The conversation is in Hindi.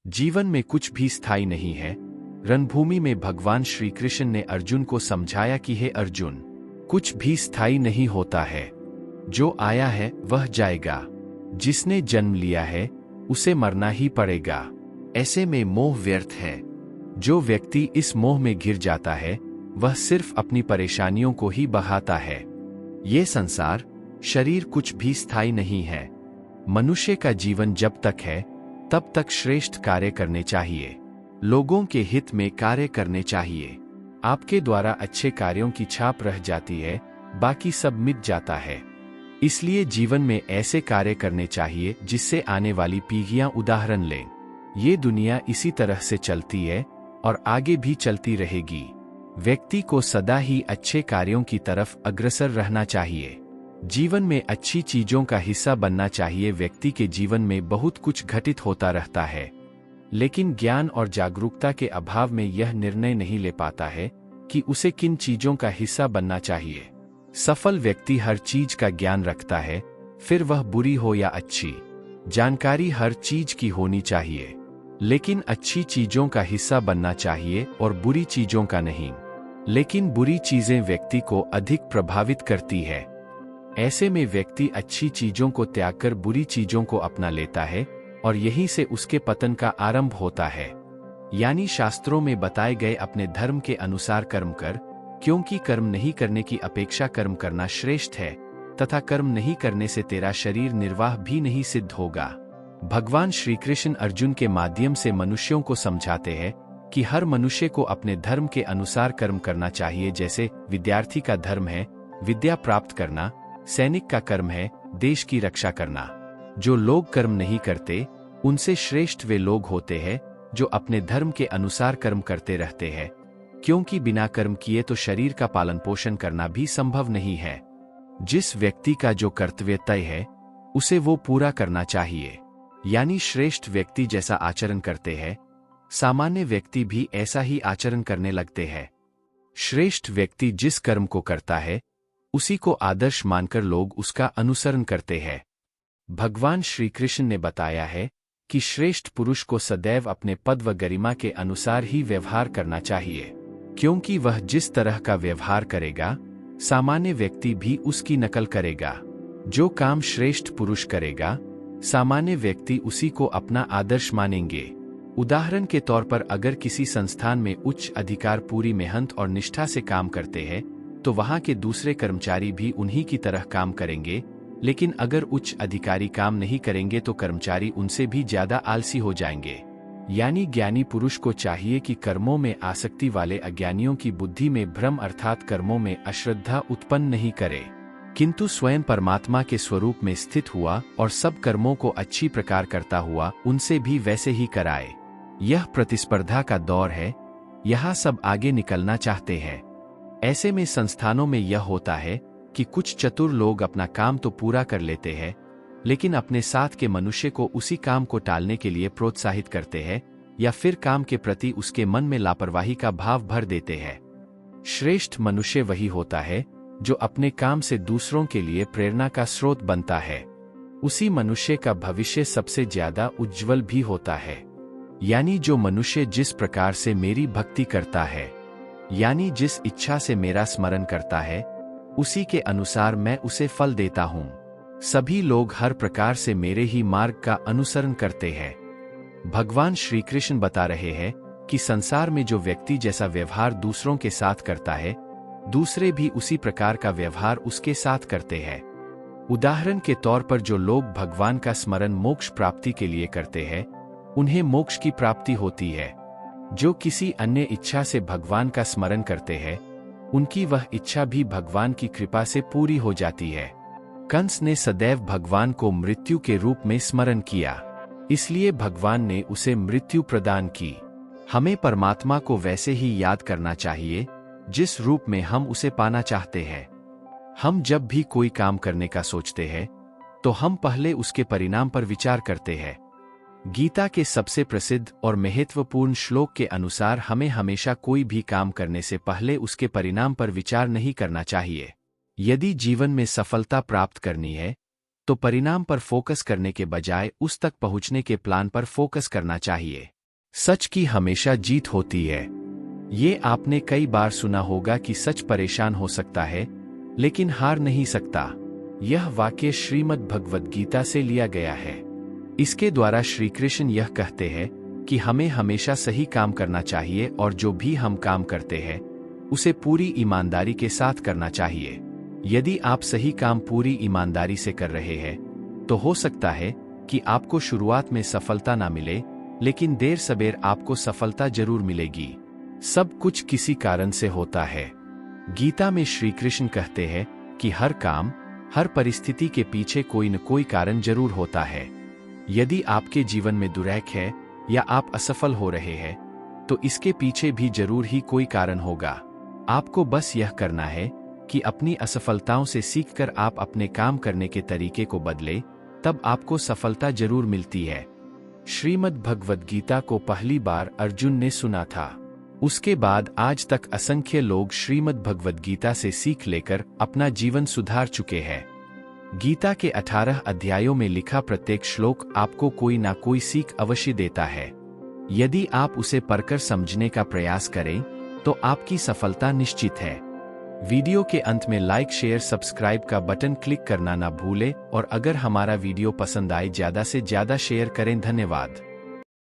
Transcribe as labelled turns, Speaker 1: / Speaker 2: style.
Speaker 1: जीवन में कुछ भी स्थायी नहीं है। रणभूमि में भगवान श्री कृष्ण ने अर्जुन को समझाया कि हे अर्जुन, कुछ भी स्थायी नहीं होता है। जो आया है वह जाएगा, जिसने जन्म लिया है उसे मरना ही पड़ेगा। ऐसे में मोह व्यर्थ है। जो व्यक्ति इस मोह में घिर जाता है वह सिर्फ अपनी परेशानियों को ही बढ़ाता है। ये संसार, शरीर कुछ भी स्थायी नहीं है। मनुष्य का जीवन जब तक है तब तक श्रेष्ठ कार्य करने चाहिए। लोगों के हित में कार्य करने चाहिए। आपके द्वारा अच्छे कार्यों की छाप रह जाती है, बाकी सब मिट जाता है। इसलिए जीवन में ऐसे कार्य करने चाहिए जिससे आने वाली पीढ़ियां उदाहरण लें। ये दुनिया इसी तरह से चलती है और आगे भी चलती रहेगी। व्यक्ति को सदा ही अच्छे कार्यों की तरफ अग्रसर रहना चाहिए। जीवन में अच्छी चीजों का हिस्सा बनना चाहिए। व्यक्ति के जीवन में बहुत कुछ घटित होता रहता है, लेकिन ज्ञान और जागरूकता के अभाव में यह निर्णय नहीं ले पाता है कि उसे किन चीजों का हिस्सा बनना चाहिए। सफल व्यक्ति हर चीज का ज्ञान रखता है, फिर वह बुरी हो या अच्छी। जानकारी हर चीज की होनी चाहिए, लेकिन अच्छी चीजों का हिस्सा बनना चाहिए और बुरी चीजों का नहीं। लेकिन बुरी चीजें व्यक्ति को अधिक प्रभावित करती है। ऐसे में व्यक्ति अच्छी चीजों को त्याग कर बुरी चीजों को अपना लेता है और यहीं से उसके पतन का आरंभ होता है। यानी शास्त्रों में बताए गए अपने धर्म के अनुसार कर्म कर, क्योंकि कर्म नहीं करने की अपेक्षा कर्म करना श्रेष्ठ है, तथा कर्म नहीं करने से तेरा शरीर निर्वाह भी नहीं सिद्ध होगा। भगवान श्री कृष्ण अर्जुन के माध्यम से मनुष्यों को समझाते हैं कि हर मनुष्य को अपने धर्म के अनुसार कर्म करना चाहिए। जैसे विद्यार्थी का धर्म है विद्या प्राप्त करना, सैनिक का कर्म है देश की रक्षा करना। जो लोग कर्म नहीं करते उनसे श्रेष्ठ वे लोग होते हैं जो अपने धर्म के अनुसार कर्म करते रहते हैं, क्योंकि बिना कर्म किए तो शरीर का पालन पोषण करना भी संभव नहीं है। जिस व्यक्ति का जो कर्तव्य तय है उसे वो पूरा करना चाहिए। यानी श्रेष्ठ व्यक्ति जैसा आचरण करते हैं, सामान्य व्यक्ति भी ऐसा ही आचरण करने लगते हैं। श्रेष्ठ व्यक्ति जिस कर्म को करता है उसी को आदर्श मानकर लोग उसका अनुसरण करते हैं। भगवान श्री कृष्ण ने बताया है कि श्रेष्ठ पुरुष को सदैव अपने पद व गरिमा के अनुसार ही व्यवहार करना चाहिए, क्योंकि वह जिस तरह का व्यवहार करेगा सामान्य व्यक्ति भी उसकी नकल करेगा। जो काम श्रेष्ठ पुरुष करेगा सामान्य व्यक्ति उसी को अपना आदर्श मानेंगे। उदाहरण के तौर पर अगर किसी संस्थान में उच्च अधिकार पूरी मेहनत और निष्ठा से काम करते हैं तो वहां के दूसरे कर्मचारी भी उन्हीं की तरह काम करेंगे। लेकिन अगर उच्च अधिकारी काम नहीं करेंगे तो कर्मचारी उनसे भी ज्यादा आलसी हो जाएंगे। यानी ज्ञानी पुरुष को चाहिए कि कर्मों में आसक्ति वाले अज्ञानियों की बुद्धि में भ्रम अर्थात कर्मों में अश्रद्धा उत्पन्न नहीं करे, किंतु स्वयं परमात्मा के स्वरूप में स्थित हुआ और सब कर्मों को अच्छी प्रकार करता हुआ उनसे भी वैसे ही कराए। यह प्रतिस्पर्धा का दौर है, यहाँ सब आगे निकलना चाहते हैं। ऐसे में संस्थानों में यह होता है कि कुछ चतुर लोग अपना काम तो पूरा कर लेते हैं, लेकिन अपने साथ के मनुष्य को उसी काम को टालने के लिए प्रोत्साहित करते हैं या फिर काम के प्रति उसके मन में लापरवाही का भाव भर देते हैं। श्रेष्ठ मनुष्य वही होता है जो अपने काम से दूसरों के लिए प्रेरणा का स्रोत बनता है। उसी मनुष्य का भविष्य सबसे ज्यादा उज्जवल भी होता है। यानी जो मनुष्य जिस प्रकार से मेरी भक्ति करता है, यानी जिस इच्छा से मेरा स्मरण करता है, उसी के अनुसार मैं उसे फल देता हूँ। सभी लोग हर प्रकार से मेरे ही मार्ग का अनुसरण करते हैं। भगवान श्री कृष्ण बता रहे हैं कि संसार में जो व्यक्ति जैसा व्यवहार दूसरों के साथ करता है, दूसरे भी उसी प्रकार का व्यवहार उसके साथ करते हैं। उदाहरण के तौर पर जो लोग भगवान का स्मरण मोक्ष प्राप्ति के लिए करते हैं, उन्हें मोक्ष की प्राप्ति होती है। जो किसी अन्य इच्छा से भगवान का स्मरण करते हैं, उनकी वह इच्छा भी भगवान की कृपा से पूरी हो जाती है। कंस ने सदैव भगवान को मृत्यु के रूप में स्मरण किया, इसलिए भगवान ने उसे मृत्यु प्रदान की। हमें परमात्मा को वैसे ही याद करना चाहिए जिस रूप में हम उसे पाना चाहते हैं। हम जब भी कोई काम करने का सोचते हैं तो हम पहले उसके परिणाम पर विचार करते हैं। गीता के सबसे प्रसिद्ध और महत्वपूर्ण श्लोक के अनुसार हमें हमेशा कोई भी काम करने से पहले उसके परिणाम पर विचार नहीं करना चाहिए। यदि जीवन में सफलता प्राप्त करनी है तो परिणाम पर फोकस करने के बजाय उस तक पहुंचने के प्लान पर फोकस करना चाहिए। सच की हमेशा जीत होती है। ये आपने कई बार सुना होगा कि सच परेशान हो सकता है, लेकिन हार नहीं सकता। यह वाक्य श्रीमद् भगवद गीता से लिया गया है। इसके द्वारा श्री कृष्ण यह कहते हैं कि हमें हमेशा सही काम करना चाहिए और जो भी हम काम करते हैं उसे पूरी ईमानदारी के साथ करना चाहिए। यदि आप सही काम पूरी ईमानदारी से कर रहे हैं तो हो सकता है कि आपको शुरुआत में सफलता ना मिले, लेकिन देर सबेर आपको सफलता जरूर मिलेगी। सब कुछ किसी कारण से होता है। गीता में श्री कृष्ण कहते हैं कि हर काम, हर परिस्थिति के पीछे कोई न कोई कारण जरूर होता है। यदि आपके जीवन में दुर्भाग्य है या आप असफल हो रहे हैं तो इसके पीछे भी जरूर ही कोई कारण होगा। आपको बस यह करना है कि अपनी असफलताओं से सीखकर आप अपने काम करने के तरीके को बदले, तब आपको सफलता जरूर मिलती है। श्रीमद् भगवद गीता को पहली बार अर्जुन ने सुना था। उसके बाद आज तक असंख्य लोग श्रीमद् भगवद गीता से सीख लेकर अपना जीवन सुधार चुके हैं। गीता के 18 अध्यायों में लिखा प्रत्येक श्लोक आपको कोई ना कोई सीख अवश्य देता है। यदि आप उसे पढ़कर समझने का प्रयास करें तो आपकी सफलता निश्चित है। वीडियो के अंत में लाइक, शेयर, सब्सक्राइब का बटन क्लिक करना ना भूलें और अगर हमारा वीडियो पसंद आए ज़्यादा से ज़्यादा शेयर करें। धन्यवाद।